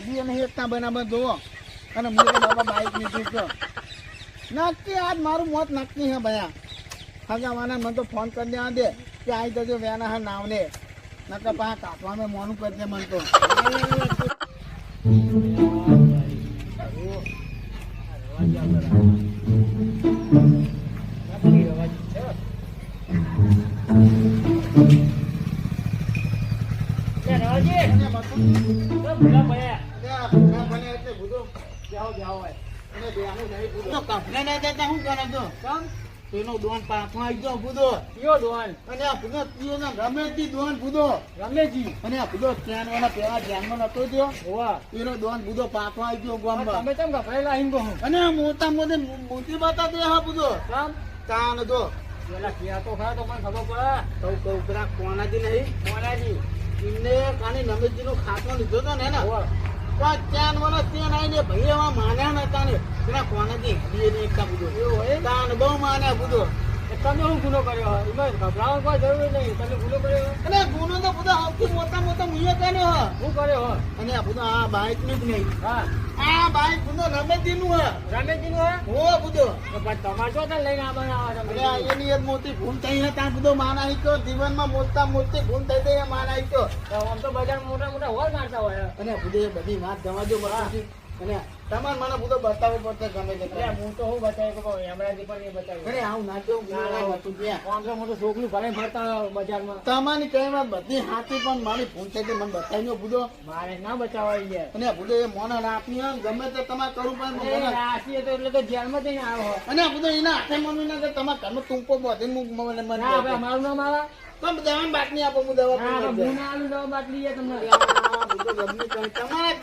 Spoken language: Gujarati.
હજી એને એકતા બનાવવા જોવો અને મને કે બાબા બાઈક નીકળી તો નક્કી આજ મારું મોત નક્કી હે ભયા હગાવાના મને તો ફોન કરી દેવા દે કે આવી જજો વેના હા નાવને નકર પાછા કાપવામાં મોનું કરજે મને તો એનો દોન પાછો આવી ગયો બુધો કયો દોન અને આ બુધો કયો ના રમેશજી દોન બુધો રમેશજી અને આ બુધો ત્યાં વાળા પેલા ધ્યાનમાં નતો થયો હોવા એનો દોન બુધો પાછો આવી ગયો ગામમાં તમે કેમ ગભરાયેલા હિંગો અને મોટા મોટી બાતા દે હા બુધો કામ કાન દો પેલા કિયા તો ખરા તો મને ખબર પડે કહું પેલા કોનાજી નહીં કોનાજી એમને કાની રમેશજી નો ખાતો લીધો તો ને ચાન વાળા ત્યાં આવીને ભાઈ એવા માન્યા નતા ને પેલા કોનાજી એકતા બુધો કાન બહુ માન્યા બુધો તમે શું ગુનો કર્યો એમાં ગભરાવા કોઈ જરૂર નહીં તમે ગુનો કર્યો અને ગુનો તો બધા સૌથી મોટા મોટા મુએ કર્યો હ શું કર્યો હ અને આ બધા આ બાઈક નું જ નહીં હા આ બાઈક બુધો રમેશજી નું હે હો બુધો પણ તમારે જો લઈને આવવાના એની એક મોટી ભૂલ થઈ ને ત્યાં બધો માના તો જીવનમાં મોટા મોટી ભૂલ થઈ ગઈ માના તો આમ તો બજાર મોટા મોટા હોલ મારતા હોય અને બુધે બધી વાત જવા દો બરાબર અને તમારે મને બધો બતાવવો પડશે ગમે તે હું તો હું બતાવી એમરાજી પણ એ બતાવ્યું અરે આવું ના કેવું હતું ત્યાં મોટું છોકરું ભલે ફરતા બજારમાં તમારી કઈ વાત બધી હાથી પણ મારી ભૂલ થઈ મને બતાવી બુધો મારે ના બચાવવા ગયા અને બુધો એ મોને આપી ગમે તે તમારે કરવું પણ રાખીએ તો એટલે તો જેલમાં જઈને આવો અને બુધો એના હાથે મમ્મી ના તમારા ઘરનો ટૂંકો બધી મારું નામ આવા તમે દવાની બાટલી આપો હું દવા ના આલું દવા બાટલી તમને તમારા